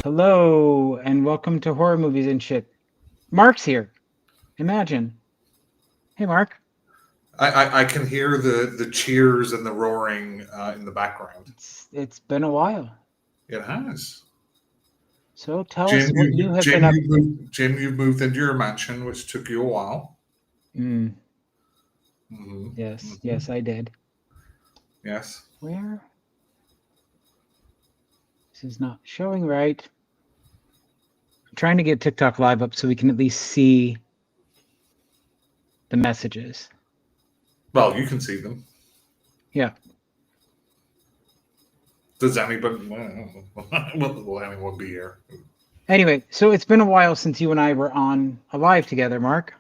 Hello, and welcome to Horror Movies and Shit. Mark's here. Imagine. Hey, Mark. I can hear the cheers and the roaring in the background. It's been a while. It has. So tell us what you have been up to. Jim, you've moved into your mansion, which took you a while. Mm, Hmm. yes, I did. Yes. Where? This is not showing right. I'm trying to get TikTok Live up so we can at least see the messages. Well, you can see them. Yeah. Does anybody? Will anyone be here? Anyway, so it's been a while since you and I were on a live together, Mark.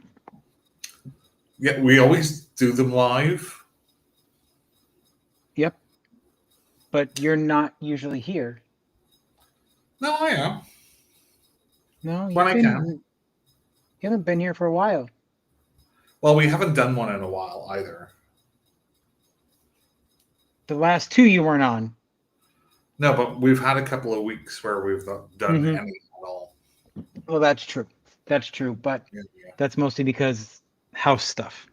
Yeah, we always do them live. Yep. But you're not usually here. No, I am. No, When I can. You haven't been here for a while. Well, we haven't done one in a while either. The last two you weren't on. No, but we've had a couple of weeks where we've done any at all. Well, that's true. That's true. But that's mostly because house stuff.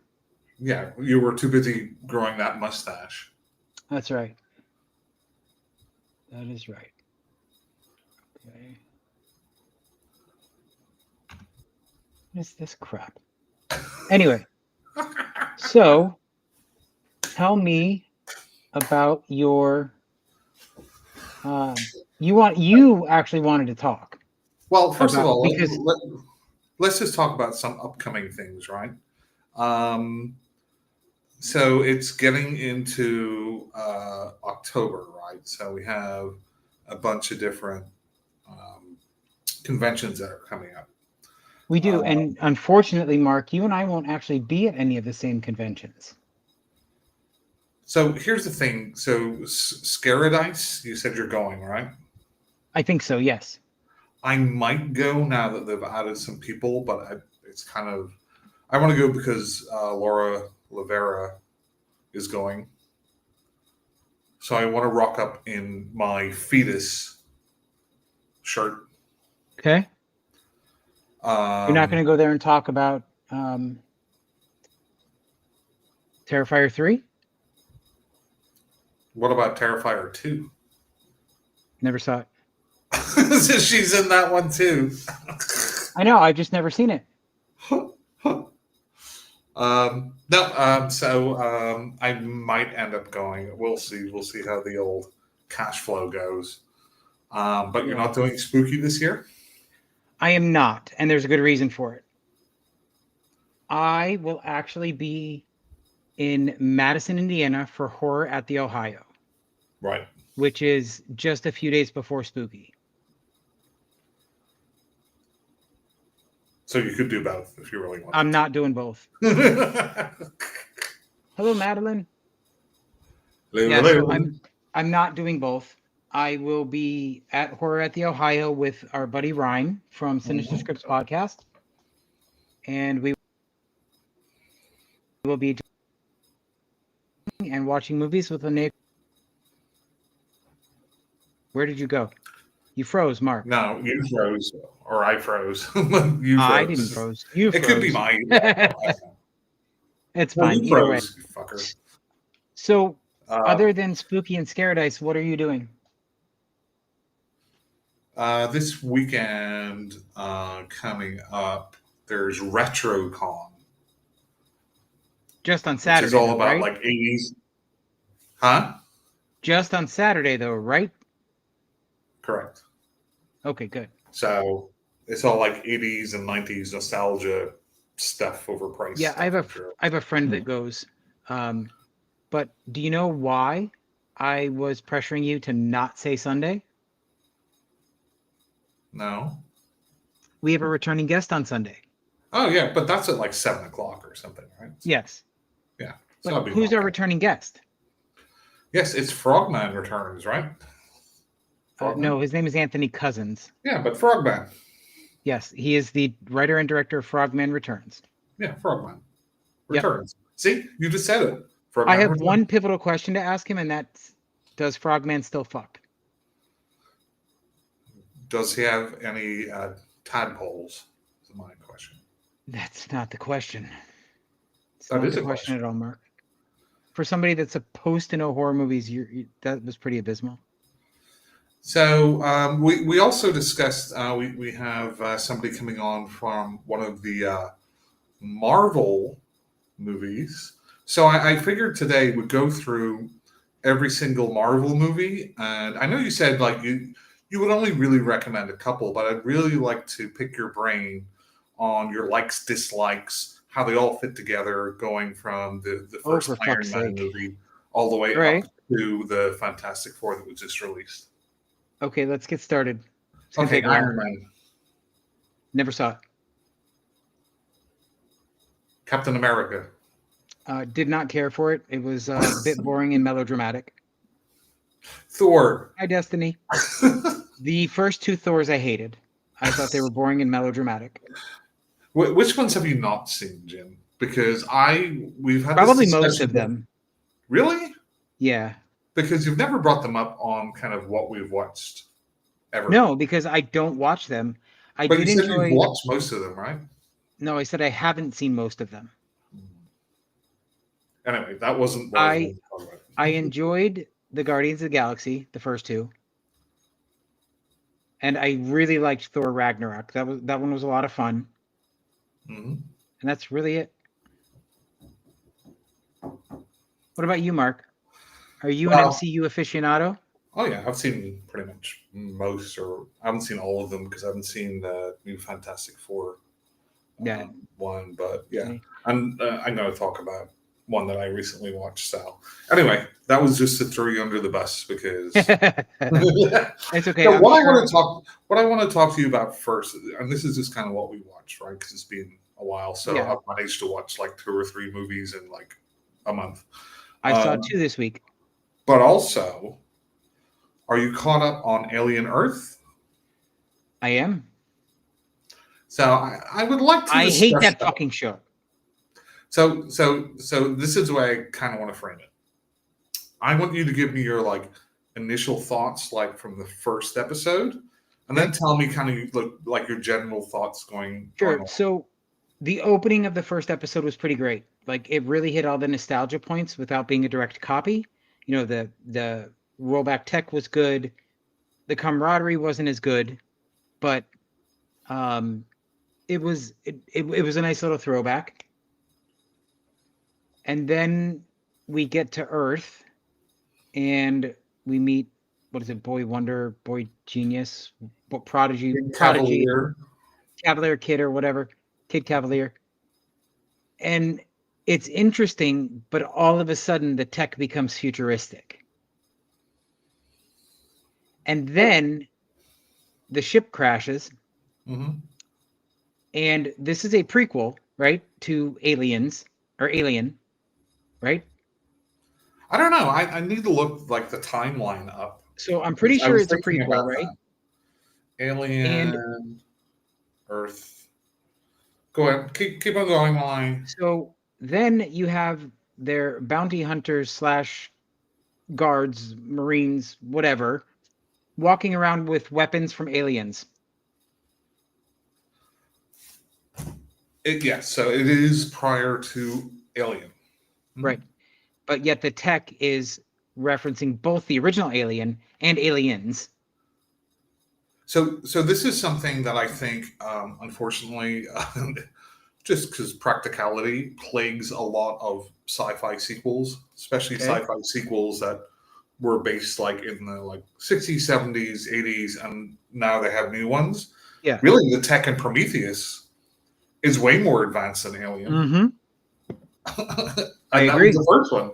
Yeah, you were too busy growing that mustache. That's right. That is right. Okay. What is this crap? Anyway, so tell me about your. You actually wanted to talk. Well, first of all, because let's just talk about some upcoming things, right? So it's getting into October, right? So we have a bunch of different conventions that are coming up. We do, and unfortunately, Mark, you and I won't actually be at any of the same conventions. So here's the thing. So Scaradise, you said you're going, right? I think so, yes. I might go now that they've added some people, but it's kind of... I want to go because Laura Lavera is going. So I want to rock up in my fetus shirt. Okay. You're not going to go there and talk about Terrifier 3? What about Terrifier 2? Never saw it. She's in that one too. I know, I've just never seen it. So I might end up going. We'll see. We'll see how the old cash flow goes. But you're not doing spooky this year? I am not, and there's a good reason for it. I will actually be in Madison, Indiana for Horror at the Ohio. Right. Which is just a few days before spooky. So you could do both if you really want. I'm not doing both. Hello, Madeline. Yeah, so I'm not doing both. I will be at Horror at the Ohio with our buddy Ryan from Sinister Scripts podcast, and we will be and watching movies with a neighbor. Where did you go? You froze, Mark. No, you froze, or I froze. You froze. I didn't froze. You froze. It could be mine. It's fine. You froze, you fucker. So, other than Spooky and Scaradise, what are you doing? This weekend coming up, there's RetroCon. Just on Saturday. It's all about right? like 80s. Huh? Just on Saturday, though, right? Correct. Okay, good. So it's all like 80s and 90s nostalgia stuff overpriced. Yeah, I have a friend that goes. But do you know why I was pressuring you to not say Sunday? No. We have a returning guest on Sunday. Oh, yeah, but that's at like 7 o'clock or something, right? Yes. Yeah. So who's our returning guest? Yes, it's Frogman returns, right? No, his name is Anthony Cousins. Yeah, but Frogman. Yes, he is the writer and director of Frogman Returns. Yeah, Frogman Returns. Yep. See, you just said it. Frogman I have Returns. One pivotal question to ask him, and that's, does Frogman still fuck? does he have any tadpoles? Is my question. That's not the question. It's That not is the a question question. at all, Mark. For somebody that's supposed to know horror movies, that was pretty abysmal. So we also discussed we have somebody coming on from one of the Marvel movies. So I figured today we'd go through every single Marvel movie, and I know you said like you would only really recommend a couple, but I'd really like to pick your brain on your likes, dislikes, how they all fit together, going from the Oh, first for Iron fuck's Man sake. movie all the way All right. up to the Fantastic Four that was just released. Okay, let's get started. It's gonna Okay, take a while. Iron Man, Never saw it. Captain America, Did not care for it. It was a bit boring and melodramatic. Thor. Hi, Destiny. The first two Thors I hated. I thought they were boring and melodramatic. Which ones have you not seen, Jim? Because we've had Probably this most of discussion. them. Really? Yeah. Because you've never brought them up on kind of what we've watched ever. No, because I don't watch them. I But did you said enjoy. you've watched most of them, right? No, I said I haven't seen most of them. Anyway, that wasn't what I was I going to talk about. I enjoyed the Guardians of the Galaxy, the first two, and I really liked Thor Ragnarok. That one was a lot of fun, Mhm. and that's really it. What about you, Mark? Are you an Well- MCU aficionado? Oh yeah, I've seen pretty much most, or I haven't seen all of them because I haven't seen the new Fantastic Four Yeah. one. But yeah, Okay. I'm going to talk about one that I recently watched. So anyway, that was just to throw you under the bus because It's okay. So I'm what sure- I want to talk to you about first, and this is just kind of what we watched, right? Because it's been a while, so Yeah. I've managed to watch like 2 or 3 movies in like a month. I saw 2 this week. But also, are you caught up on Alien Earth? I am. So I would like to. I hate discuss that fucking show. So this is the way I kind of want to frame it. I want you to give me your like initial thoughts, like from the first episode, and then tell me kind of like your general thoughts going. Sure. on. So the opening of the first episode was pretty great. Like it really hit all the nostalgia points without being a direct copy. You know, the rollback tech was good. The camaraderie wasn't as good, but it was a nice little throwback. And then we get to Earth and we meet, what is it, Boy Wonder, Boy Genius, Prodigy, Cavalier Kid or whatever, Kid Cavalier. And it's interesting, but all of a sudden the tech becomes futuristic. And then the ship crashes. Mm-hmm. And this is a prequel, right, to Aliens or Alien, right? I don't know. I need to look like the timeline up. So I'm pretty sure it's a prequel, right? Alien, Earth. Go ahead. Keep on going, Molly. So then you have their bounty hunters / guards, Marines, whatever, walking around with weapons from aliens. Yes, so it is prior to Alien. Right. But yet the tech is referencing both the original Alien and Aliens. So this is something that I think, unfortunately, just because practicality plagues a lot of sci-fi sequels, especially sci-fi sequels that were based like in the like 60s, 70s, 80s, and now they have new ones. Yeah. Really, the tech in Prometheus is way more advanced than Alien. Mm-hmm. I agree. That was the first one.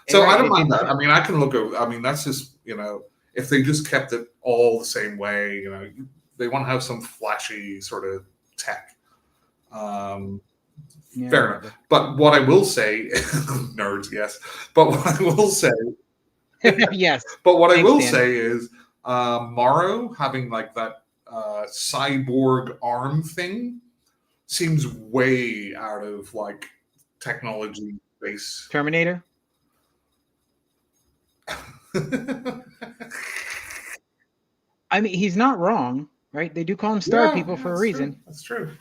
So I don't mind that. I mean, I can look at, I mean, that's just, you know, if they just kept it all the same way, you know, they want to have some flashy sort of tech. Fair enough. But what I will say, nerds, yes. But what I will say, yes. But what I will say is, Morrow having like that cyborg arm thing seems way out of like technology base. Terminator. I mean, he's not wrong. right? They do call them star people for a reason. That's true.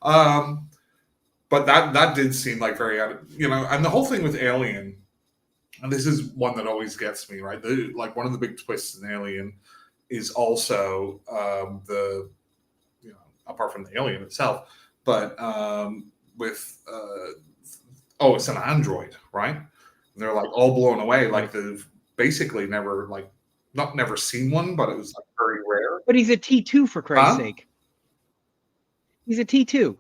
But that did seem like very, and the whole thing with Alien, and this is one that always gets me, right? Like one of the big twists in Alien is also apart from the alien itself, but with it's an android, right? And they're like all blown away, like they've basically never never seen one, but it was like very rare. But he's a T2 for Christ's sake. He's a T2.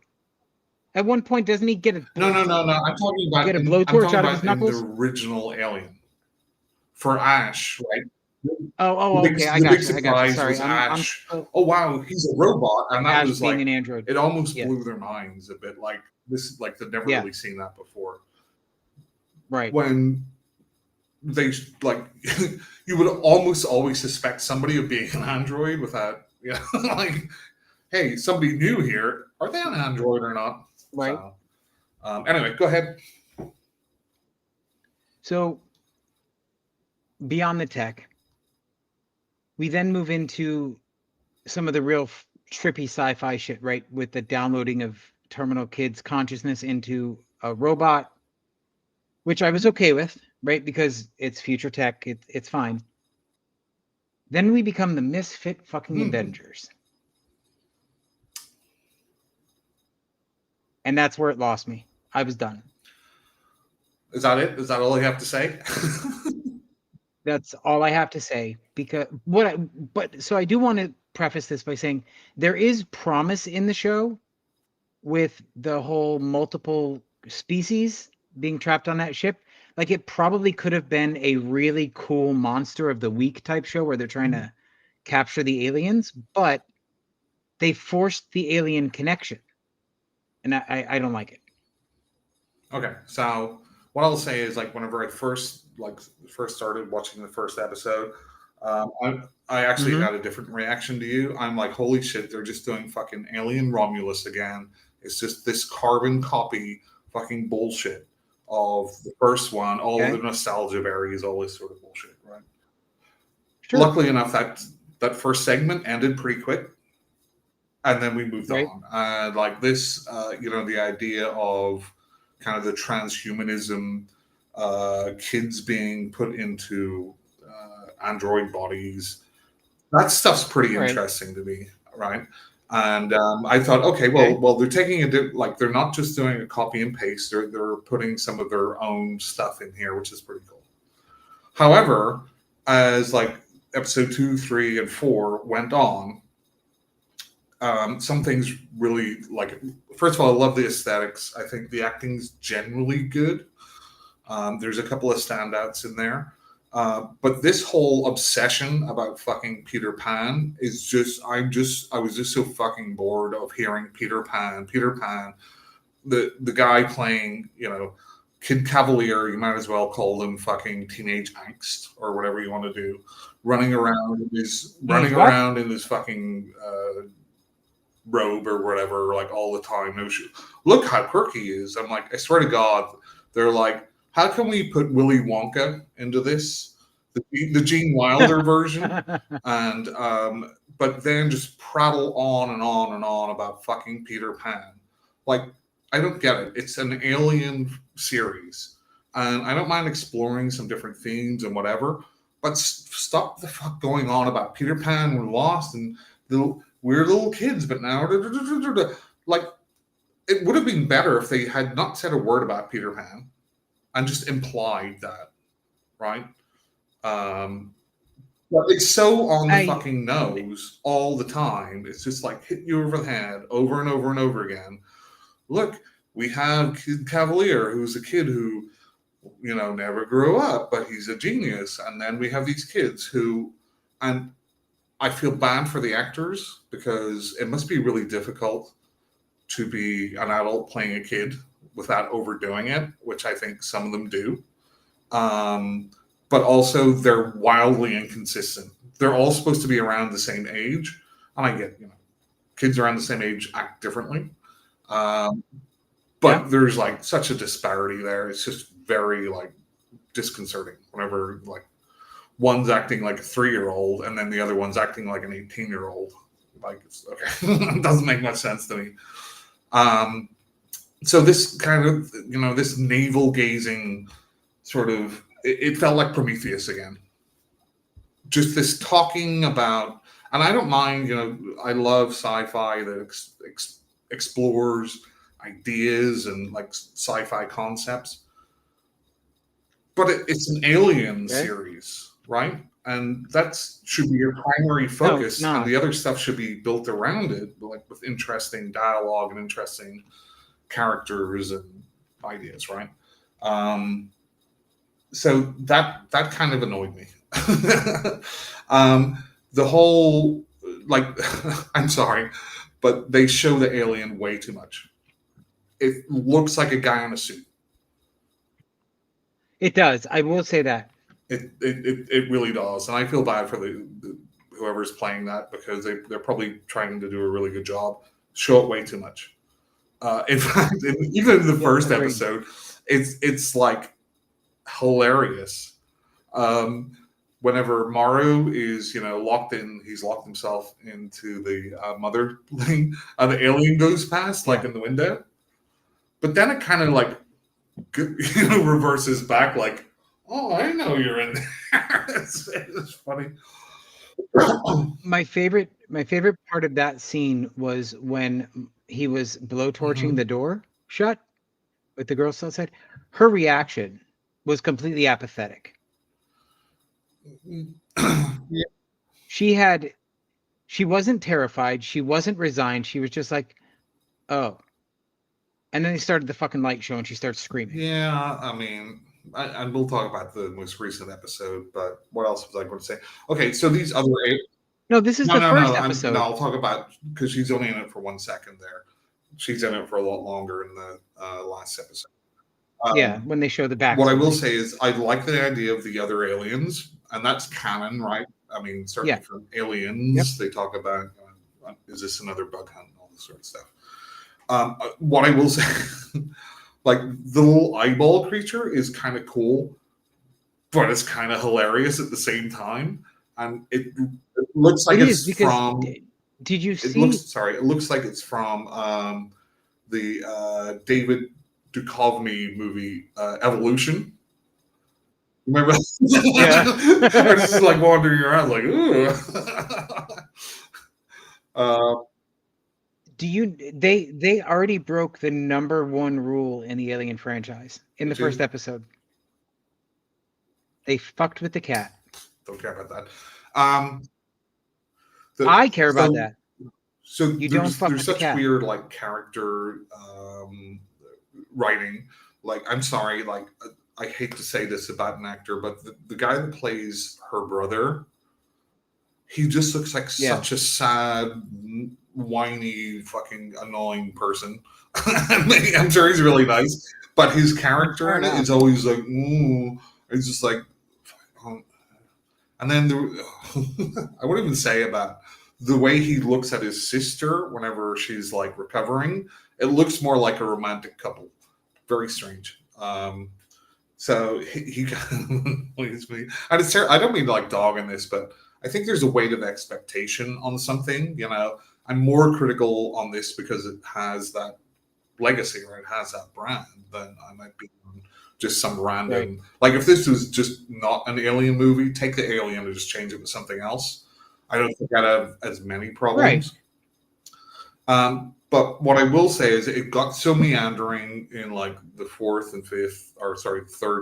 At one point, doesn't he get a no? I'm talking about get a blowtorch out of his knuckles? The original Alien for Ash, right? Okay. I got you. Sorry, Ash. Oh wow, he's a robot, and that Ash was being like an android. It almost blew their minds a bit. Like this, like they've never really seen that before. Right. When they like, you would almost always suspect somebody of being an android without, like, hey, somebody new here. Are they an android or not? Right. So, anyway, go ahead. So, beyond the tech, we then move into some of the real trippy sci-fi shit, right? With the downloading of Terminal Kid's consciousness into a robot, which I was okay with, right? Because it's future tech, it's fine. Then we become the misfit fucking Avengers. And that's where it lost me. I was done. Is that it? Is that all you have to say? That's all I have to say. Because so I do want to preface this by saying there is promise in the show with the whole multiple species being trapped on that ship. Like it probably could have been a really cool monster of the week type show where they're trying to capture the aliens, but they forced the alien connection. And I don't like it. Okay, so what I'll say is, like, whenever I first started watching the first episode, I actually had a different reaction to you. I'm like, holy shit, they're just doing fucking Alien Romulus again. It's just this carbon copy fucking bullshit of the first one, all the nostalgia berries, all this sort of bullshit, right? Sure. Luckily enough, that first segment ended pretty quick. And then we moved on. Like this, the idea of kind of the transhumanism, kids being put into android bodies. That stuff's pretty interesting to me, right? And I thought, okay, well, they're taking they're not just doing a copy and paste. They're putting some of their own stuff in here, which is pretty cool. However, as like episode 2, 3, and 4 went on, some things really, like, first of all, I love the aesthetics. I think the acting's generally good. There's a couple of standouts in there. But this whole obsession about fucking Peter Pan is just, I was just so fucking bored of hearing Peter Pan, the guy playing, Kid Cavalier, you might as well call them fucking teenage angst or whatever you want to do, running around in this fucking robe or whatever, like all the time. No shit. Look how quirky he is. I'm like, I swear to God, they're like, how can we put Willy Wonka into this, the Gene Wilder version, and but then just prattle on and on and on about fucking Peter Pan. Like, I don't get it. It's an alien series, and I don't mind exploring some different themes and whatever, but stop the fuck going on about Peter Pan. We're lost and we're little kids, but now, like, it would have been better if they had not said a word about Peter Pan and just implied that, right? But it's so on the fucking nose all the time. It's just like hit you over the head over and over and over again. Look, we have Kid Cavalier, who's a kid who, never grew up, but he's a genius. And then we have these kids who, and I feel bad for the actors because it must be really difficult to be an adult playing a kid without overdoing it, which I think some of them do. But also they're wildly inconsistent. They're all supposed to be around the same age. And I get, kids around the same age act differently. But there's like such a disparity there. It's just very like disconcerting whenever like one's acting like a 3-year-old and then the other one's acting like an 18-year-old. Like, it's okay. It doesn't make much sense to me. So this kind of, this navel gazing sort of, it felt like Prometheus again. Just this talking about, and I don't mind, I love sci-fi that explores ideas and like sci-fi concepts. But it's an alien series, right? And that should be your primary focus, and the other stuff should be built around it, like with interesting dialogue and interesting characters and ideas, right? So that kind of annoyed me. The whole, like, I'm sorry, but they show the alien way too much. It looks like a guy in a suit. It does. I will say that. It really does, and I feel bad for whoever's playing that, because they're probably trying to do a really good job. Show it way too much. In fact, even in the first episode, it's like hilarious. Whenever Maru is locked in, he's locked himself into the mother thing, and the alien goes past like in the window, but then it kind of like reverses back like, oh, I know you're in there. It's funny. My favorite part of that scene was when he was blowtorching the door shut with the girl still outside. Her reaction was completely apathetic. She wasn't terrified. She wasn't resigned. She was just like, oh. And then they started the fucking light show and she starts screaming. Yeah, I mean, and we'll talk about the most recent episode, but what else was I going to say? Okay, so these other... No, this is the first episode. I'll talk about, because she's only in it for 1 second there. She's in it for a lot longer in the last episode. When they show the back. What I will say is I like the idea of the other aliens, and that's canon, right? I mean, certainly from Aliens, they talk about, is this another bug hunt and all this sort of stuff. What I will say, like, the little eyeball creature is kind of cool, but it's kind of hilarious at the same time. And it looks like it's from... Did you see? It looks like it's from the David Duchovny movie, Evolution. Remember? Yeah. I was just like wandering around like, ooh. They already broke the #1 rule in the Alien franchise in the first episode. They fucked with the cat. Don't care about that. I care about that. So you don't fuck with the cat. There's such weird like character writing. Like, I'm sorry, like, I hate to say this about an actor, but the guy that plays her brother, he just looks like such a sad, whiny, fucking annoying person. I'm sure he's really nice, but his character in it is always like, ooh, it's just like, and then I wouldn't even say about the way he looks at his sister whenever she's like recovering. It looks more like a romantic couple. Very strange. So he please me. And it's I don't mean to like dog in this, but I think there's a weight of expectation on something. I'm more critical on this because it has that legacy, or it has that brand, than I might be on just some random. Like, if this was just not an Alien movie, take the Alien and just change it with something else. I don't think I'd have as many problems. But what I will say is it got so meandering in like the third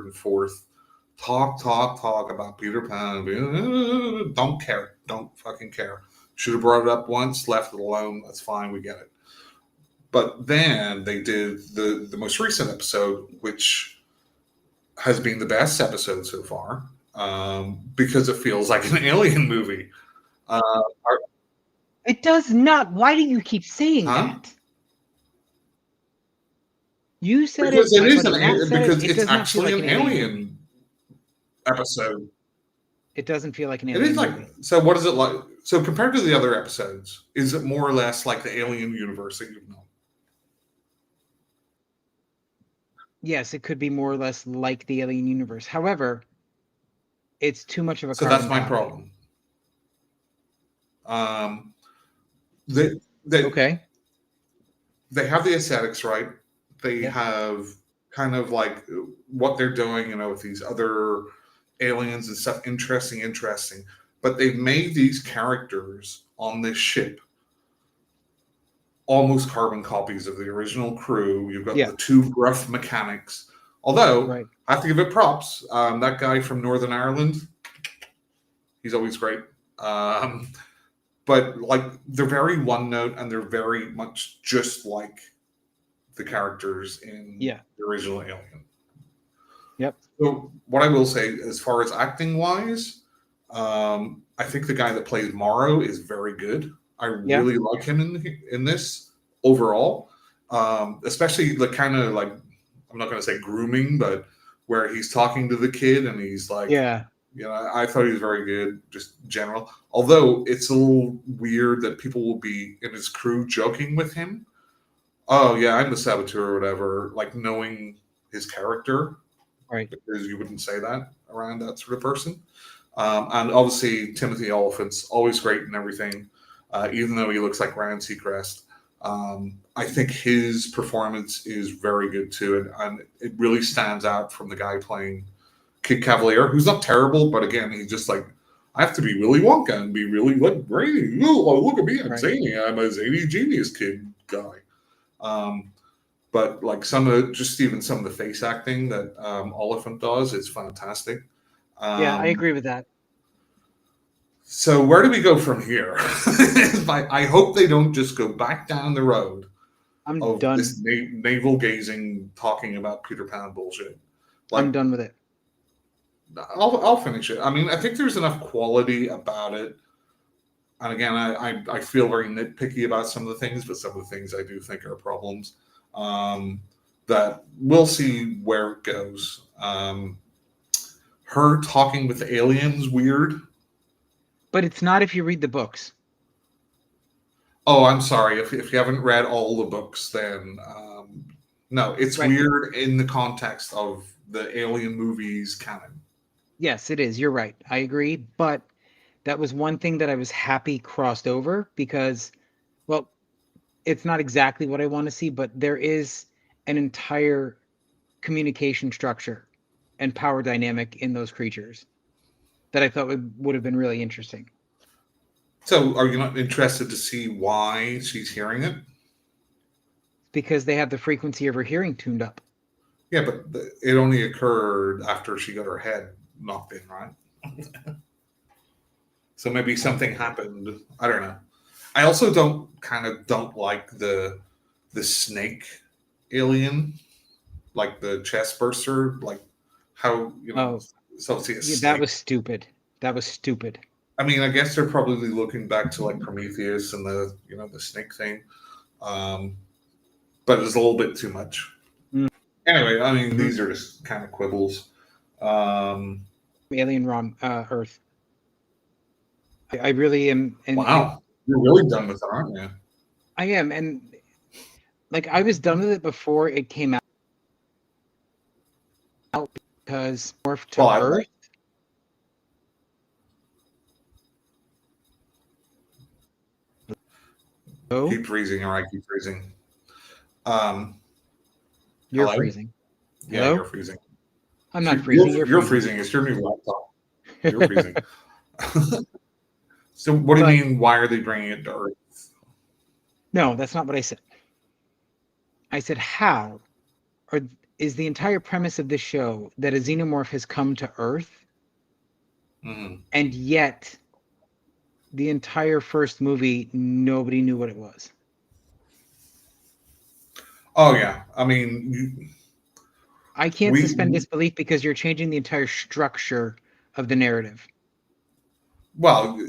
and fourth. Talk about Peter Pan. Don't care. Don't fucking care. Should have brought it up once, left it alone. That's fine. We get it. But then they did the most recent episode, which has been the best episode so far, because it feels like an Alien movie. It does not. Why do you keep saying that? You said because it. It is because it's actually an Alien episode. It doesn't feel like an Alien movie. So what is it like? So compared to the other episodes, is it more or less like the Alien universe that you've known? Yes, it could be more or less like the Alien universe. However, it's too much of a. So that's my problem. They Okay. they have the aesthetics right. They Yep. have kind of like what they're doing, with these other aliens and stuff. Interesting. But they've made these characters on this ship almost carbon copies of the original crew. You've got Yeah. the two gruff mechanics. Although, Right. I have to give it props. That guy from Northern Ireland, he's always great. But like they're very one note and they're very much just like the characters in the original Alien. Yep. So what I will say, as far as acting wise, I think the guy that plays Morrow is very good. I really like him in this overall, especially the kind of like, I'm not going to say grooming, but where he's talking to the kid and he's like, I thought he was very good, just general. Although it's a little weird that people will be in his crew joking with him. Oh yeah, I'm the saboteur or whatever, like knowing his character. Right. Because you wouldn't say that around that sort of person. And obviously Timothy Olyphant's always great and everything, even though he looks like Ryan Seacrest. I think his performance is very good too, and it really stands out from the guy playing Kid Cavalier, who's not terrible, but again, he's just like, I have to be Willy Wonka and be really like brainy. Oh, look at me, I'm zany. I'm a zany genius kid guy. But like some of the face acting that Oliphant does is fantastic. I agree with that. So where do we go from here? I hope they don't just go back down the road of done. This navel gazing, talking about Peter Pan bullshit. Like, I'm done with it. I'll finish it. I mean, I think there's enough quality about it. And again, I feel very nitpicky about some of the things, but some of the things I do think are problems. That we'll see where it goes. Her talking with aliens, weird. But it's not if you read the books. Oh, I'm sorry. If you haven't read all the books, then no, it's weird in the context of the Alien movies canon. Yes, it is. You're right. I agree. But that was one thing that I was happy crossed over because, well, it's not exactly what I want to see, but there is an entire communication structure and power dynamic in those creatures that I thought would have been really interesting. So are you not interested to see why she's hearing it? Because they have the frequency of her hearing tuned up. Yeah, but it only occurred after she got her head knocked in, right? So maybe something happened. I don't know. I also don't like the snake alien, like the chest burster, like how that was stupid. That was stupid. I mean, I guess they're probably looking back to like Prometheus and the the snake thing, but it's a little bit too much. Anyway, I mean, these are just kind of quibbles. Alien Earth. I really am. Wow, you're really done with it, aren't you? I am, and like I was done with it before it came out because morphed to Earth. Keep freezing, or I keep freezing. You're freezing. Yeah, hello? You're freezing. I'm not freezing. You're freezing. It's your new laptop. You're freezing. So what do you mean, why are they bringing it to Earth? No, that's not what I said. I said how, or is the entire premise of this show that a xenomorph has come to Earth, and yet the entire first movie, nobody knew what it was. Oh, yeah. I mean... I can't suspend disbelief because you're changing the entire structure of the narrative. Well...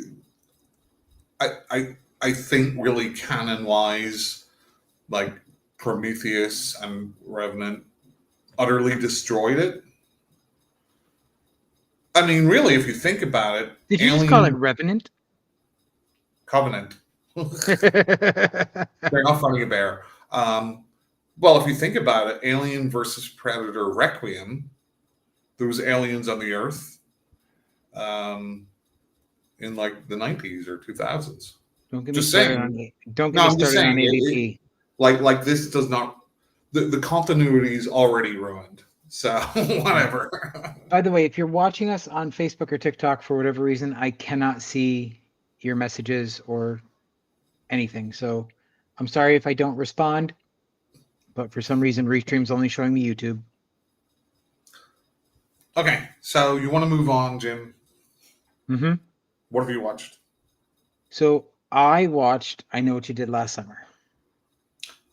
I think really canon-wise, like Prometheus and Revenant utterly destroyed it. I mean, really, if you think about it... Did you just call it Revenant? Covenant. They're not fighting a bear. Well, if you think about it, Alien versus Predator Requiem, there was aliens on the Earth in like the 90s or 2000s. Don't get me Just started saying. don't get No, me I'm just started on saying. AVP. Like this does not. The continuity is already ruined. So whatever. By the way, if you're watching us on Facebook or TikTok for whatever reason, I cannot see your messages or anything. So I'm sorry if I don't respond, but for some reason Restream's only showing me YouTube. Okay, so you want to move on, Jim? Mm-hmm. What have you watched? So I watched I Know What You Did Last Summer.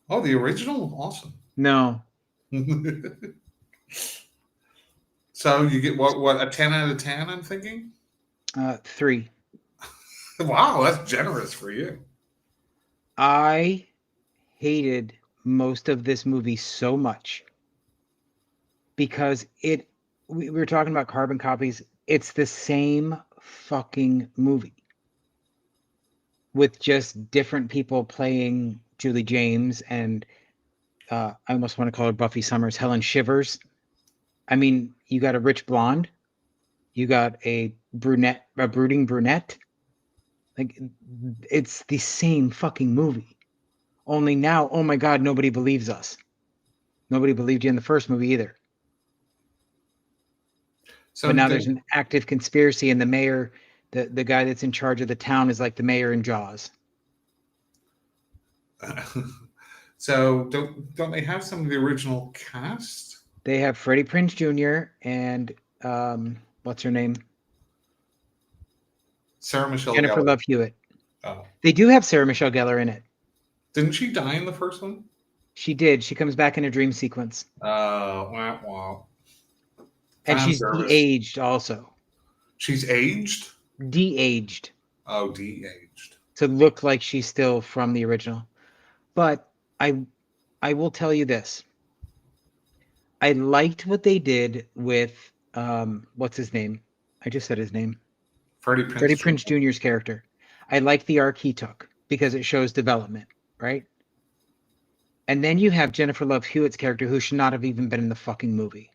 Oh, the original? Awesome. No. So you get what a 10 out of 10, I'm thinking? 3. Wow, that's generous for you. I hated most of this movie so much because we were talking about carbon copies. It's the same fucking movie with just different people playing Julie James and I almost want to call her Buffy Summers, Helen Shivers. I mean, you got a rich blonde, you got a brunette, a brooding brunette. Like, it's the same fucking movie. Only now, oh my God, nobody believes us. Nobody believed you in the first movie either. So But now there's an active conspiracy, and the mayor, the guy that's in charge of the town, is like the mayor in Jaws. so don't they have some of the original cast? They have Freddie Prinze Jr. and what's her name? Sarah Michelle Jennifer Gellar. Love Hewitt. Oh. They do have Sarah Michelle Gellar in it. Didn't she die in the first one? She did. She comes back in a dream sequence. Wow. And she's de-aged also. She's aged? De-aged. Oh, de-aged. To look like she's still from the original. But I will tell you this. I liked what they did with what's his name? I just said his name. Freddie Prinze Jr.'s character. I like the arc he took because it shows development, right? And then you have Jennifer Love Hewitt's character, who should not have even been in the fucking movie.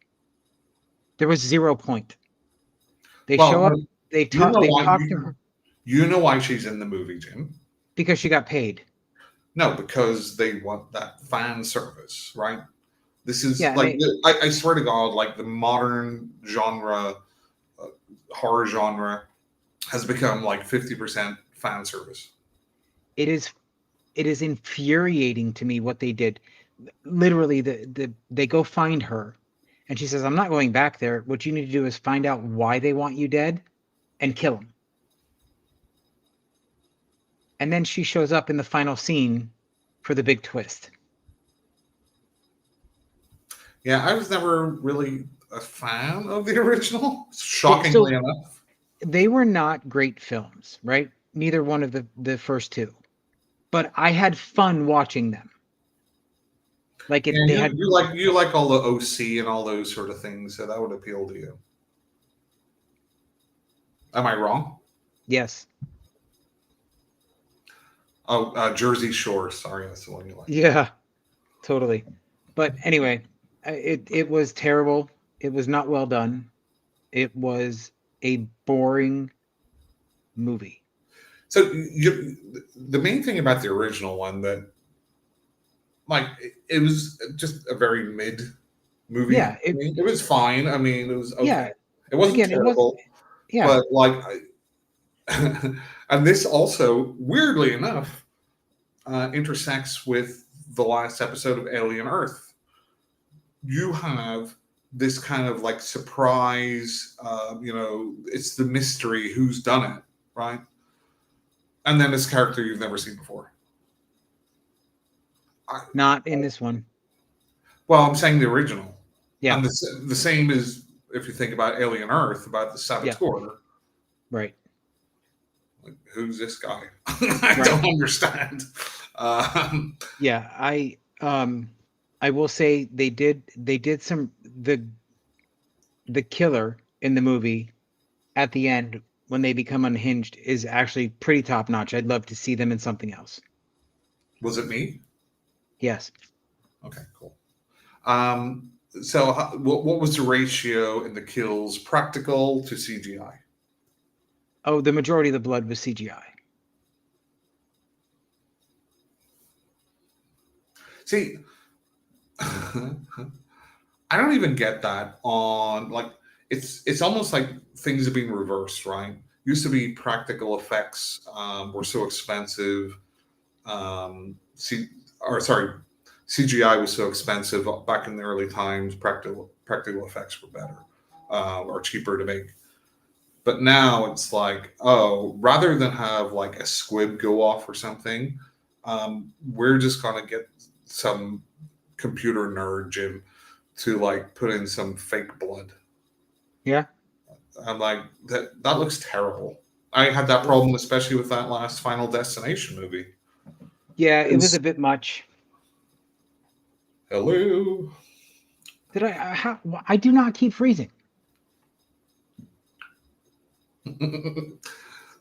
There was 0 point. They show up. They talk to her. You know why she's in the movie, Jim? Because she got paid. No, because they want that fan service, right? This is I swear to God, like the modern genre, horror genre, has become like 50% fan service. It is infuriating to me what they did. Literally, they go find her, and she says, "I'm not going back there. What you need to do is find out why they want you dead, and kill them." And then she shows up in the final scene for the big twist. Yeah, I was never really a fan of the original, shockingly enough. They were not great films, right? Neither one of the first two. But I had fun watching them. Like you like all the OC and all those sort of things, so that would appeal to you. Am I wrong? Yes. Oh, Jersey Shore. Sorry, that's the one you like. Yeah, totally. But anyway, it was terrible. It was not well done. It was a boring movie. So the main thing about the original one that, like, it was just a very mid movie. Yeah, it was fine. I mean, it was okay. Yeah, it wasn't terrible. But like, and this also, weirdly enough, intersects with the last episode of Alien Earth. You have this kind of like surprise, it's the mystery who's done it, right? And then this character you've never seen before. Not in this one. Well, I'm saying the original. Yeah. And the same is if you think about Alien Earth, about the Saboteur. Yeah. Right. Like, who's this guy? I don't understand. Yeah, I will say they did some the killer in the movie at the end when they become unhinged is actually pretty top notch. I'd love to see them in something else. Was it me? Yes. Okay, cool. So what was the ratio in the kills, practical to CGI? Oh, the majority of the blood was CGI. See, I don't even get that on like it's almost like things are being reversed, right? Used to be practical effects were so expensive. C or sorry, CGI was so expensive back in the early times. Practical effects were better or cheaper to make. But now it's like, oh, rather than have like a squib go off or something, we're just gonna get some computer nerd Jim to like put in some fake blood. Yeah. I'm like that looks terrible. I had that problem especially with that last Final Destination movie. Yeah, it was a bit much. Hello. Did I do not keep freezing.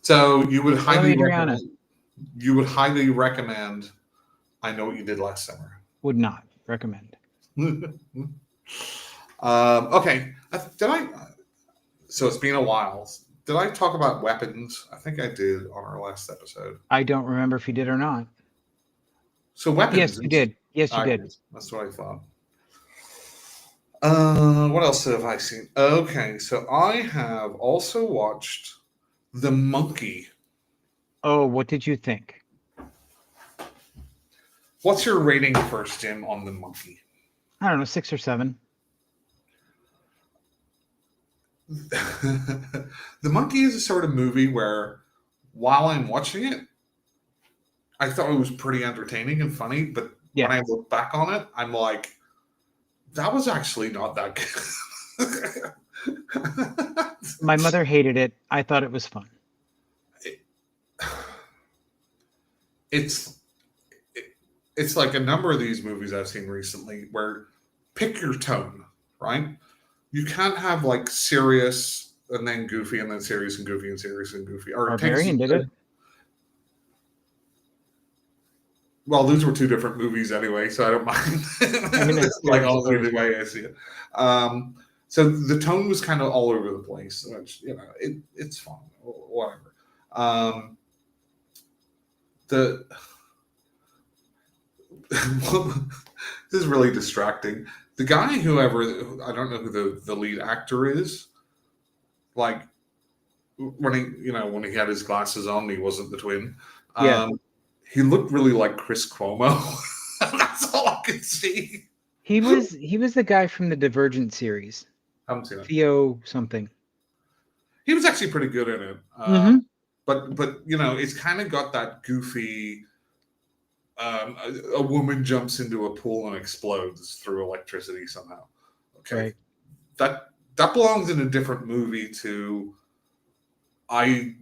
So you would highly Adriana. recommend I Know What You Did Last Summer. Would not recommend. Okay. Did I? So it's been a while. Did I talk about weapons? I think I did on our last episode. I don't remember if you did or not. So weapons. Yes, you did. Yes, you did. That's what I thought. What else have I seen? Okay, so I have also watched The Monkey. Oh, what did you think? What's your rating first, Jim, on The Monkey? I don't know, 6 or 7. The Monkey is a sort of movie where while I'm watching it, I thought it was pretty entertaining and funny, but when I look back on it, I'm like, that was actually not that good. My mother hated it. I thought it was fun. It's like a number of these movies I've seen recently where pick your tone, right? You can't have like serious and then goofy and then serious and goofy and serious and goofy. Or Barbarian did it. Well, those were two different movies anyway, so I don't mind. I mean, it's like all the way I see it. So the tone was kind of all over the place, which it's fun, whatever. This is really distracting. The guy, whoever, I don't know who the lead actor is. Like when he had his glasses on, he wasn't the twin. He looked really like Chris Cuomo. That's all I could see. He was the guy from the Divergent series. I haven't seen it. Theo something. He was actually pretty good in it. But it's kind of got that goofy. A woman jumps into a pool and explodes through electricity somehow. Okay, right. That belongs in a different movie to. And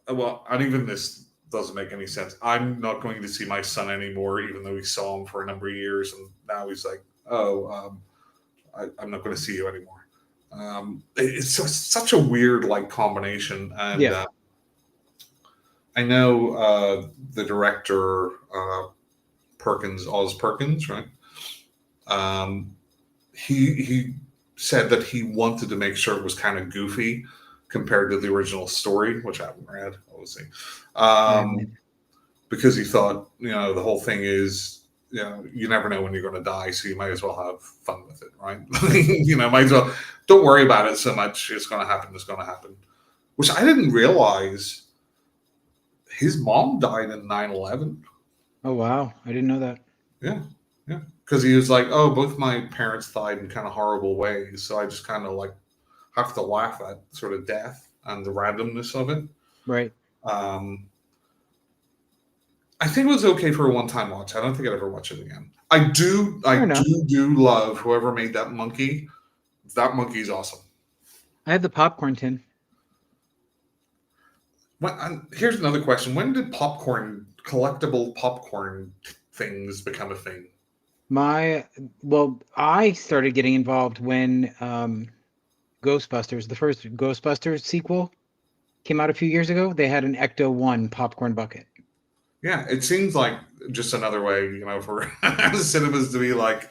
even this doesn't make any sense. I'm not going to see my son anymore, even though we saw him for a number of years, and now he's like, I'm not going to see you anymore. It's such a weird like combination, and I know the director Oz Perkins, right? He said that he wanted to make sure it was kind of goofy compared to the original story, which I haven't read, obviously, because he thought, the whole thing is, you never know when you're going to die, so you might as well have fun with it, right? Might as well don't worry about it so much. It's going to happen. It's going to happen. Which I didn't realize. His mom died in 9/11. Oh wow, I didn't know that. Yeah. Because he was like, both my parents died in kind of horrible ways, so I just kind of like have to laugh at sort of death and the randomness of it. Right. I think it was okay for a one-time watch. I don't think I'd ever watch it again. I do love whoever made that monkey. That monkey's awesome. I have the popcorn tin. Here's another question. When did collectible popcorn things become a thing? I started getting involved when Ghostbusters, the first Ghostbusters sequel, came out a few years ago. They had an Ecto-1 popcorn bucket. Yeah, it seems like just another way, for cinemas to be like,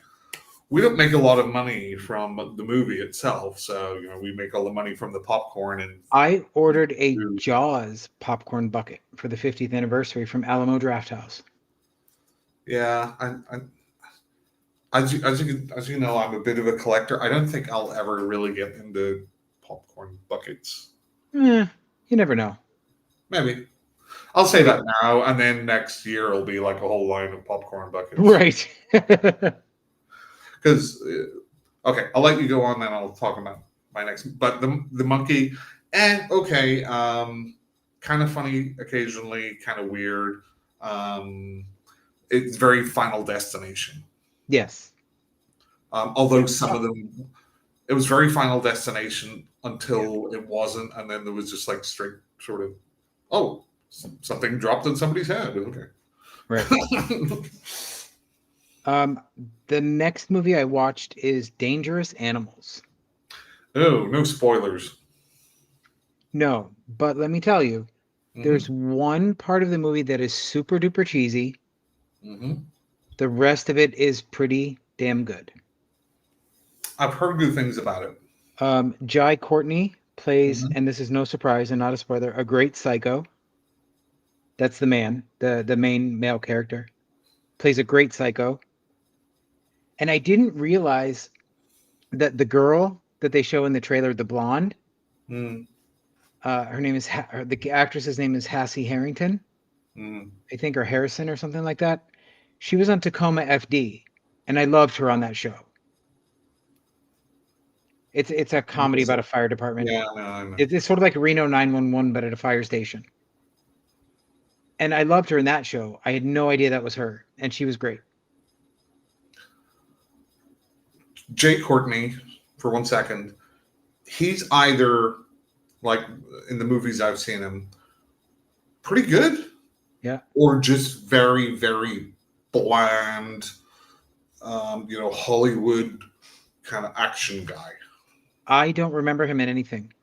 we don't make a lot of money from the movie itself, so we make all the money from the popcorn. And I ordered a Jaws popcorn bucket for the 50th anniversary from Alamo Drafthouse. Yeah, as you know, I'm a bit of a collector. I don't think I'll ever really get into popcorn buckets. You never know. Maybe. I'll say that now, and then next year it'll be like a whole line of popcorn buckets. Right. Because, okay, I'll let you go on, then I'll talk about my next. But the monkey, okay, kind of funny occasionally, kind of weird. It's very Final Destination. Yes. Although some of them, it was very Final Destination until it wasn't, and then there was just like straight sort of, oh, something dropped in somebody's head. Okay. Right. The next movie I watched is Dangerous Animals. Oh, no spoilers. No, but let me tell you, there's one part of the movie that is super duper cheesy. The rest of it is pretty damn good. I've heard good things about it. Jai Courtney plays, and this is no surprise and not a spoiler, a great psycho. That's the man, the main male character. Plays a great psycho. And I didn't realize that the girl that they show in the trailer, the blonde, her name is, the actress's name is Hassie Harrington, I think, or Harrison or something like that. She was on Tacoma FD, and I loved her on that show. It's a comedy about a fire department. Yeah, I know. It's sort of like Reno 911, but at a fire station. And I loved her in that show. I had no idea that was her, and she was great. Jai Courtney, for 1 second, he's either, like in the movies I've seen him, pretty good, or just very, very bland, Hollywood kind of action guy. I don't remember him in anything.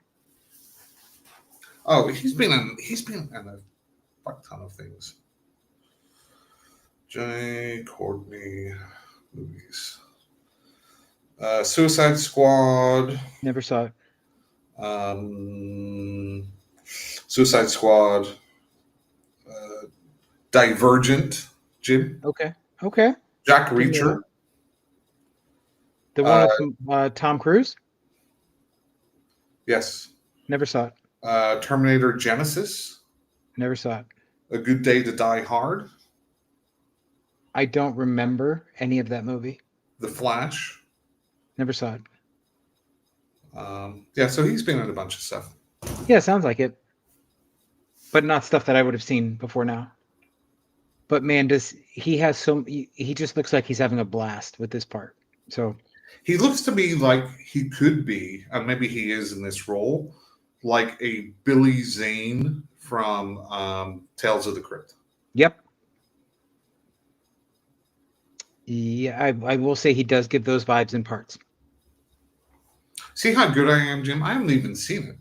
Oh, he's been in a fuck ton of things. Jai Courtney movies. Suicide Squad. Never saw it. Suicide Squad. Divergent. Jim. Okay. Jack Reacher. The one with Tom Cruise? Yes. Never saw it. Terminator Genesis. Never saw it. A Good Day to Die Hard. I don't remember any of that movie. The Flash. Never saw it. So he's been in a bunch of stuff. Yeah, sounds like it. But not stuff that I would have seen before now. But man, he just looks like he's having a blast with this part. So he looks to me like he could be, and maybe he is in this role, like a Billy Zane from Tales of the Crypt. Yep. Yeah, I will say he does give those vibes in parts. See how good I am, Jim? I haven't even seen it.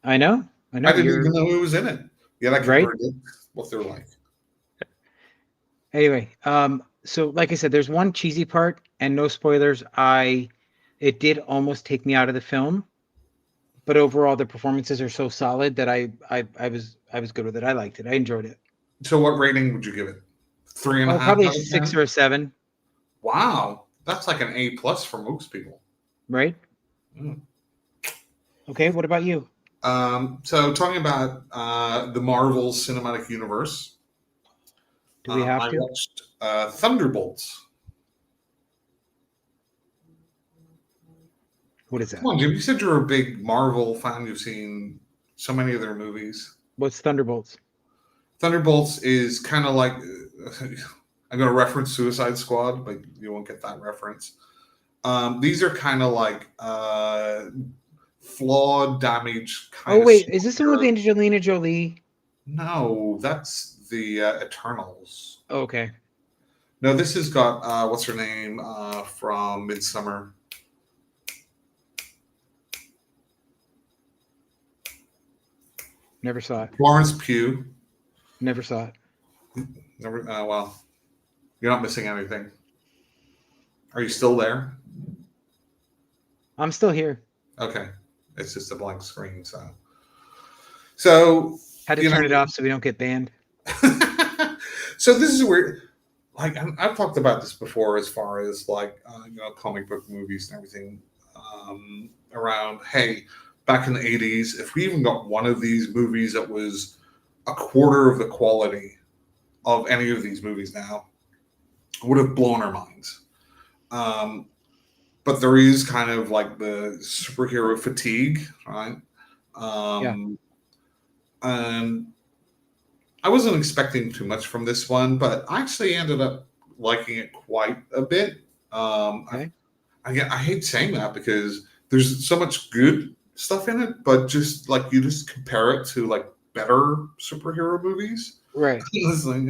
I know. I didn't even know who was in it. Yet I can predict what they're like. Anyway, so like I said, there's one cheesy part, and no spoilers. It did almost take me out of the film, but overall the performances are so solid that I was good with it. I liked it. I enjoyed it. So what rating would you give it? 3.5? Probably 6 or a 7. Wow, that's like an A+ for most people, right? Okay, what about you? So talking about the Marvel Cinematic Universe, do we have I to? watched Thunderbolts. What is that? Come on, Jim. You said you're a big Marvel fan. You've seen so many of their movies. What's Thunderbolts? Thunderbolts is kind of like I'm going to reference Suicide Squad, but you won't get that reference. These are kind of like flawed, damaged kind of. Oh wait, is this the one with Angelina Jolie? No, that's the Eternals. Oh, okay. No, this has got what's her name from Midsommar. Never saw it. Florence Pugh. Never saw it. Never. Well, you're not missing anything. Are you still there? I'm still here. Okay, it's just a blank screen. So had to turn it off so we don't get banned. So this is where like I've talked about this before, as far as like comic book movies and everything. Around, hey, back in the '80s, if we even got one of these movies that was a quarter of the quality of any of these movies now, it would have blown our minds. But there is kind of like the superhero fatigue, right? Yeah. And I wasn't expecting too much from this one, but I actually ended up liking it quite a bit. Okay. I hate saying that because there's so much good stuff in it, but just like you just compare it to like better superhero movies. Right. It's like,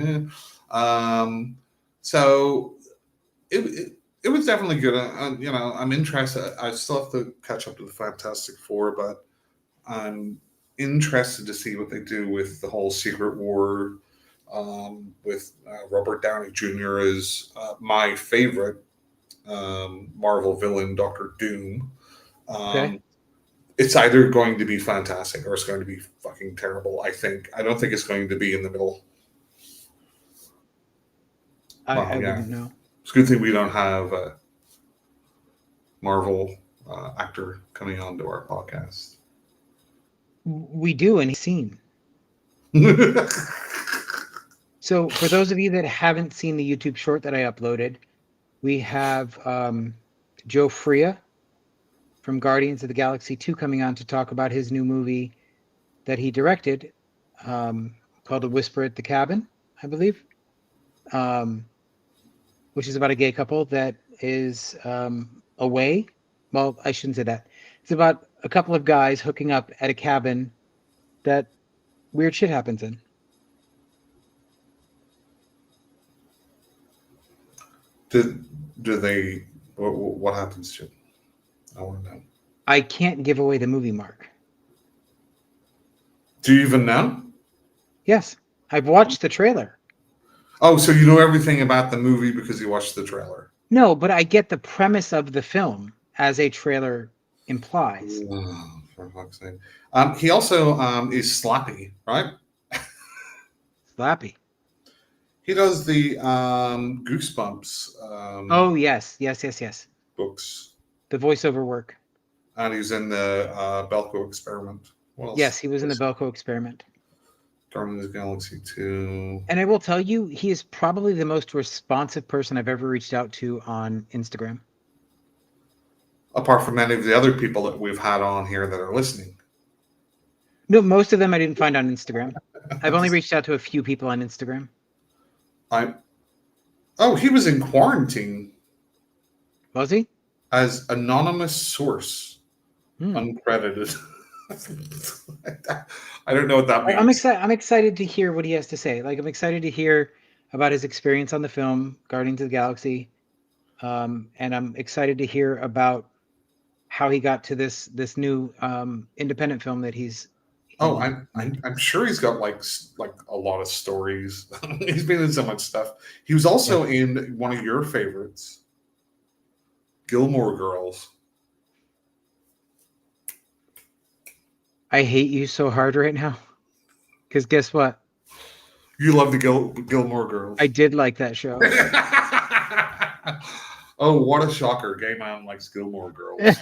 so it was definitely good. I'm interested. I still have to catch up to the Fantastic Four, but I'm interested to see what they do with the whole Secret War. With Robert Downey Jr. as my favorite Marvel villain, Doctor Doom. Okay. It's either going to be fantastic or it's going to be fucking terrible. I don't think it's going to be in the middle. I wouldn't know. It's a good thing we don't have a Marvel actor coming on to our podcast. We do, and he's seen. So for those of you that haven't seen the YouTube short that I uploaded, we have Joe Freya from Guardians of the Galaxy 2 coming on to talk about his new movie that he directed called A Whisper at the Cabin, I believe, which is about a gay couple that is away. Well, I shouldn't say that. It's about a couple of guys hooking up at a cabin that weird shit happens in. Do they? What happens to? I want to know. I can't give away the movie, Mark. Do you even know? Yes, I've watched the trailer. Oh, so you know everything about the movie because you watched the trailer? No, but I get the premise of the film as a trailer implies. Oh, for fuck's sake. He also is Slappy, right? Slappy. He does the Goosebumps. Oh, yes. Books. The voiceover work. And he's in the Belko Experiment. Yes, he was in the Belko Experiment. Guardians of the Galaxy 2. And I will tell you, he is probably the most responsive person I've ever reached out to on Instagram. Apart from many of the other people that we've had on here that are listening. No, most of them I didn't find on Instagram. I've only reached out to a few people on Instagram. He was in quarantine. Was he? As anonymous source. Uncredited. I don't know what that means. I'm excited to hear what he has to say. Like, I'm excited to hear about his experience on the film Guardians of the Galaxy, and I'm excited to hear about how he got to this new independent film that he's. I'm sure he's got like a lot of stories. He's been in so much stuff. He was also in one of your favorites, Gilmore Girls. I hate you so hard right now. Because guess what? You love the Gilmore Girls. I did like that show. Oh, what a shocker. Gay man likes Gilmore Girls.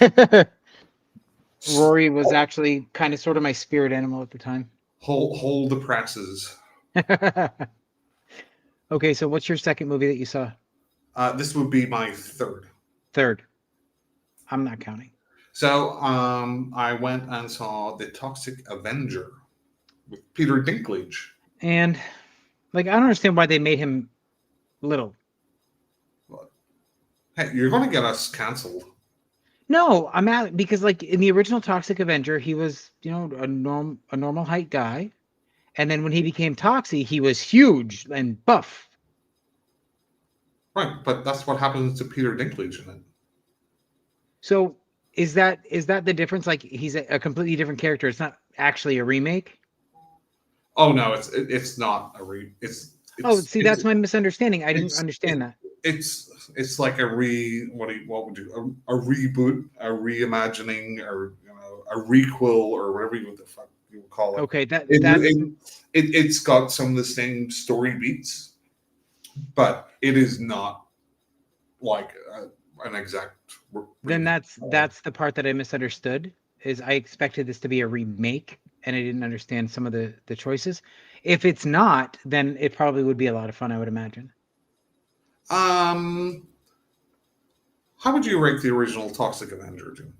Rory was actually kind of sort of my spirit animal at the time. Hold the presses. Okay, so what's your second movie that you saw? This would be my third. Third. I'm not counting. So I went and saw The Toxic Avenger with Peter Dinklage. And like, I don't understand why they made him little. What? Hey, you're going to get us canceled. No, I'm at because like in the original Toxic Avenger, he was, a normal height guy. And then when he became Toxie, he was huge and buff. Right, but that's what happens to Peter Dinklage in it. So is that the difference? Like, he's a completely different character. It's not actually a remake. Oh no, it's not a that's my misunderstanding. I didn't understand that. It's like a what would you a reboot, a reimagining, or a requel, or whatever the fuck you would call it. Okay, it's got some of the same story beats, but it is not like an exact. Then that's the part that I misunderstood. Is I expected this to be a remake, and I didn't understand some of the choices. If it's not, then it probably would be a lot of fun, I would imagine. How would you rate the original Toxic Avenger, Jim?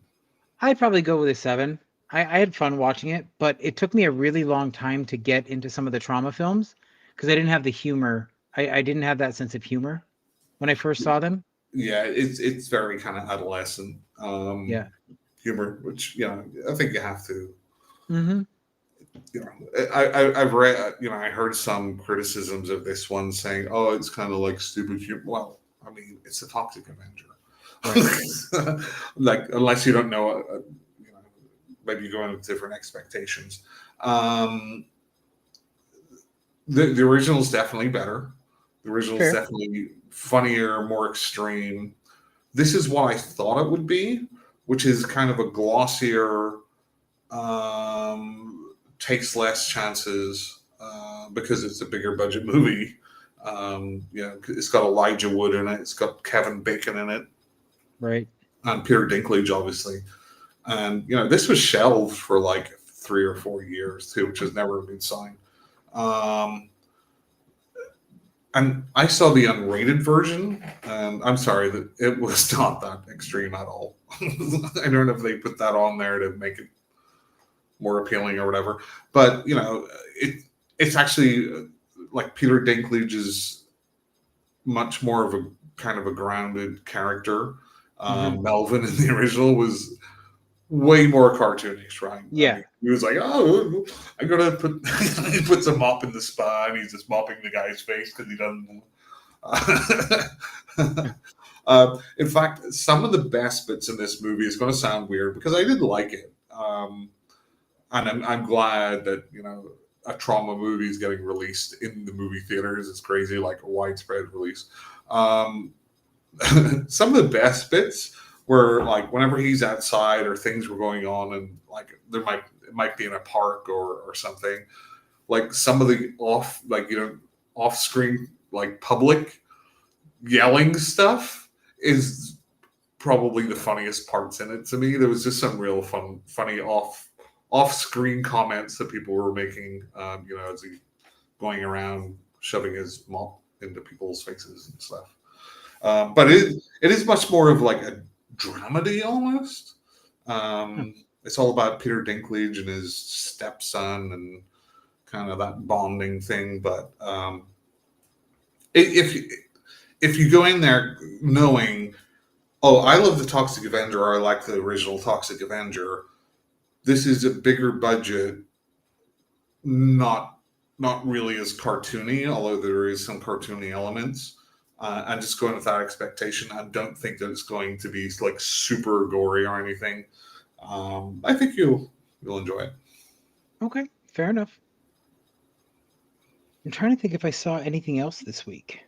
I'd probably go with a 7. I had fun watching it, but it took me a really long time to get into some of the trauma films because I didn't have the humor. I didn't have that sense of humor when I first saw them. Yeah, it's very kind of adolescent Yeah. humor, which I think you have to. Mm-hmm. I've read, I heard some criticisms of this one saying, "Oh, it's kind of like stupid humor." Well, I mean, it's a Toxic Avenger. Right. Like, unless you don't know, maybe you go in with different expectations. The original is definitely better. The original is definitely funnier, more extreme. This is what I thought it would be, which is kind of a glossier, takes less chances because it's a bigger budget movie. It's got Elijah Wood in it. It's got Kevin Bacon in it. Right. And Peter Dinklage, obviously. And, this was shelved for like 3 or 4 years, too, which has never been signed. And I saw the unrated version, and I'm sorry that it was not that extreme at all. I don't know if they put that on there to make it more appealing or whatever. But, it's actually like Peter Dinklage is much more of a kind of a grounded character. Melvin in the original was way more cartoonish, right? Yeah. I mean, he was like, "Oh, I'm gonna put," he puts a mop in the spa and he's just mopping the guy's face because he doesn't. In fact, some of the best bits in this movie is going to sound weird because I did like it, and I'm glad that a trauma movie is getting released in the movie theaters. It's crazy, like a widespread release. Some of the best bits were like whenever he's outside or things were going on, and like it might be in a park or something. Like some of the off screen like public yelling stuff is probably the funniest parts in it to me. There was just some real funny off screen comments that people were making. As he going around shoving his mop into people's faces and stuff. But it is much more of like a dramedy almost. It's all about Peter Dinklage and his stepson and kind of that bonding thing. But if you go in there knowing, oh, I love the Toxic Avenger, or I like the original Toxic Avenger, this is a bigger budget, not really as cartoony, although there is some cartoony elements. And just going with that expectation, I don't think that it's going to be like super gory or anything. I think you'll enjoy it. Okay, fair enough. I'm trying to think if I saw anything else this week.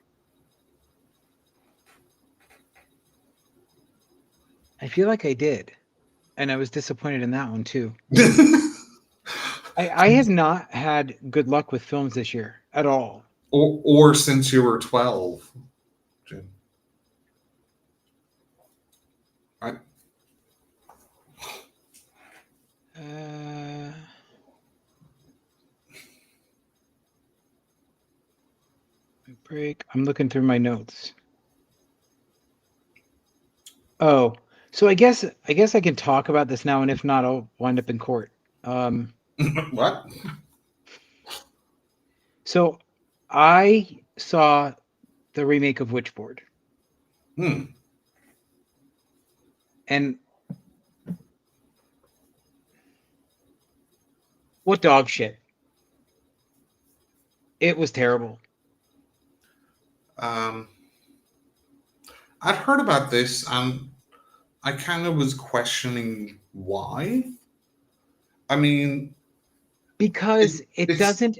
I feel like I did, and I was disappointed in that one too. I have not had good luck with films this year at all. Or since you were 12. Jim. Break. I'm looking through my notes. Oh, so I guess I can talk about this now, and if not, I'll wind up in court. What? So I saw the remake of Witchboard. And what dog shit. It was terrible. I'd heard about this, and I kind of was questioning why. I mean, because it doesn't.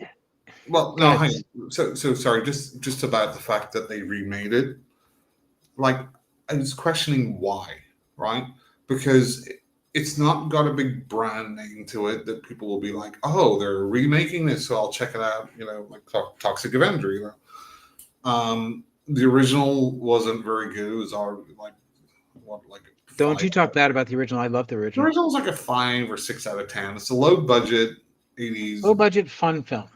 Well, no, hang on. So sorry. Just about the fact that they remade it. Like, I was questioning why, right? Because it's not got a big brand name to it that people will be like, oh, they're remaking this, so I'll check it out. Like Toxic Avenger. The original wasn't very good. It was already like Don't you talk bad about the original? I love the The original. original was like a 5 or 6 out of 10. It's a low budget 80s. Low budget fun film.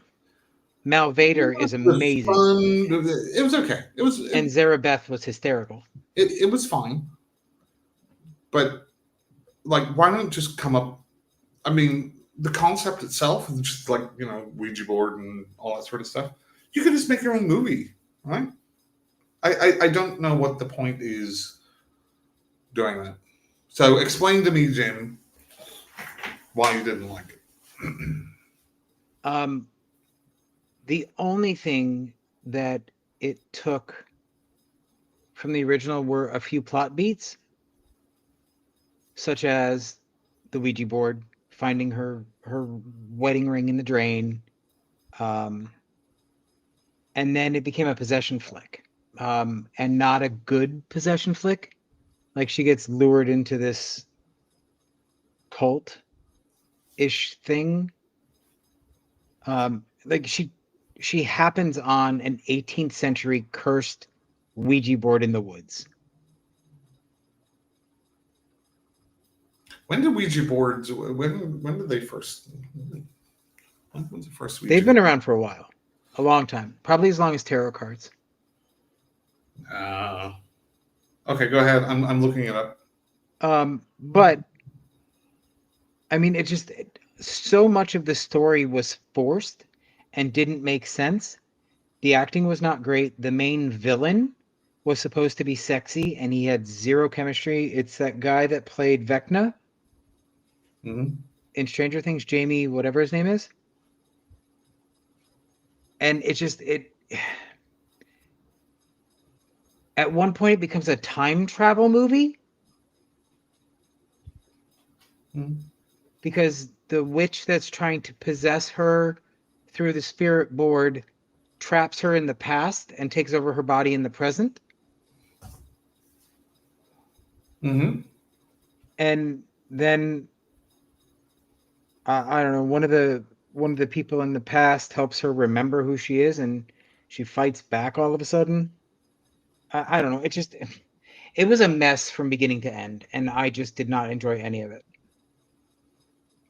Mal Vader is amazing. It was okay. And Zarabeth was hysterical. It was fine. But like, why don't just come up? I mean, the concept itself is just like, Ouija board and all that sort of stuff. You could just make your own movie, right? I don't know what the point is doing that. So explain to me, Jim, why you didn't like it. The only thing that it took from the original were a few plot beats, such as the Ouija board, finding her wedding ring in the drain, and then it became a possession flick, and not a good possession flick. Like, she gets lured into this cult-ish thing. Like, she happens on an 18th century cursed Ouija board in the woods. When did Ouija boards? When did they first? When was the first Ouija? They've been around for a while, a long time, probably as long as tarot cards. Okay, go ahead. I'm looking it up. But I mean, so much of the story was forced and didn't make sense. The acting was not great. The main villain was supposed to be sexy, and he had zero chemistry. It's that guy that played Vecna in Stranger Things, Jamie, whatever his name is. And at one point it becomes a time travel movie. Because the witch that's trying to possess her through the spirit board traps her in the past and takes over her body in the present. And then I don't know, one of the people in the past helps her remember who she is, and she fights back all of a sudden. I don't know. It was a mess from beginning to end, and I just did not enjoy any of it.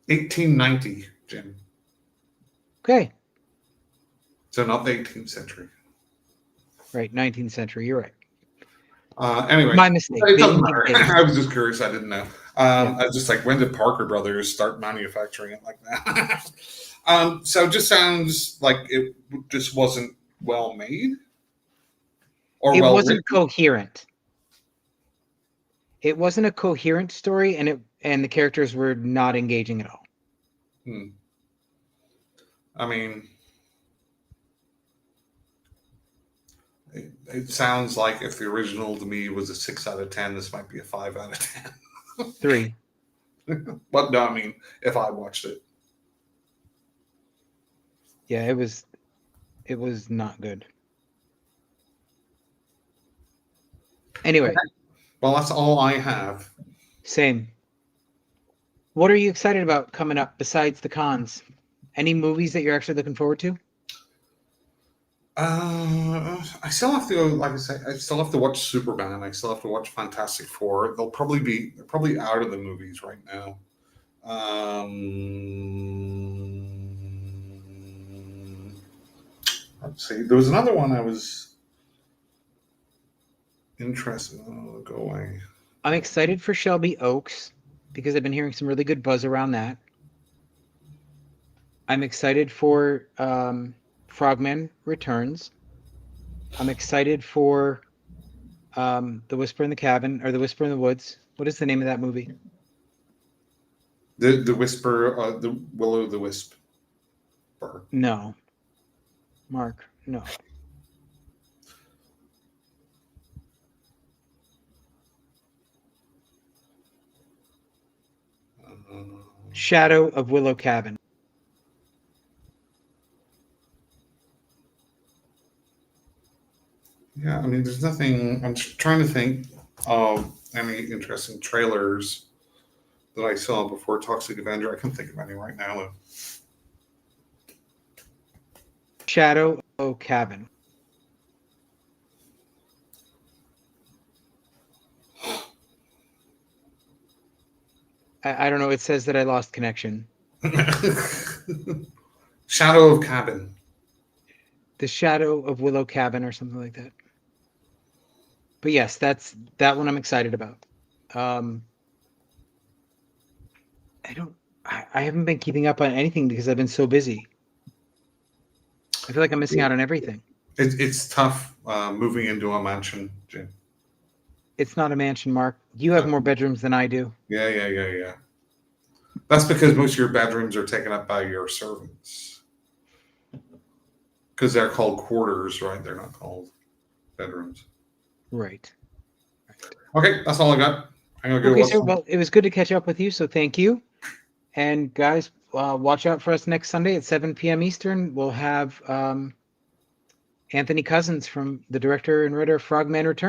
1890, Jim. Okay. So not the 18th century. Right, 19th century. You're right. Anyway, my mistake. It doesn't matter. I was just curious. I didn't know. I was just like, when did Parker Brothers start manufacturing it like that? So it just sounds like it just wasn't well made, or it well wasn't written. Coherent. It wasn't a coherent story, and the characters were not engaging at all. I mean, it sounds like if the original to me was a 6 out of 10, this might be a 5 out of 10. 3. But no, I mean, if I watched it. Yeah, it was not good. Anyway. Well, that's all I have. Same. What are you excited about coming up besides the cons? Any movies that you're actually looking forward to? I still have to, like I say, I still have to watch Superman. I still have to watch Fantastic Four. They're probably out of the movies right now. Let's see. There was another one I was interested. Oh, go away. I'm excited for Shelby Oaks because I've been hearing some really good buzz around that. I'm excited for Frogman Returns. I'm excited for The Whisper in the Cabin, or The Whisper in the Woods. What is the name of that movie? The Whisper, the Will-o'-the-Wisp. No. Mark, no. Shadow of Willow Cabin. Yeah, I mean, there's nothing. I'm trying to think of any interesting trailers that I saw before Toxic Avenger. I can't think of any right now, though. Shadow of Cabin. I don't know. It says that I lost connection. Shadow of Cabin. The Shadow of Willow Cabin or something like that. But yes, that's that one I'm excited about. I haven't been keeping up on anything because I've been so busy. I feel like I'm missing out on everything. It's tough moving into a mansion, Jim. It's not a mansion, Mark. You have more bedrooms than I do. Yeah. That's because most of your bedrooms are taken up by your servants. Because they're called quarters, right? They're not called bedrooms. Right. Okay, that's all I got. I'm gonna go. Okay, sir. Well, it was good to catch up with you, so thank you. And guys, watch out for us next Sunday at 7 p.m. Eastern. We'll have Anthony Cousins, from the director and writer of Frogman Returns.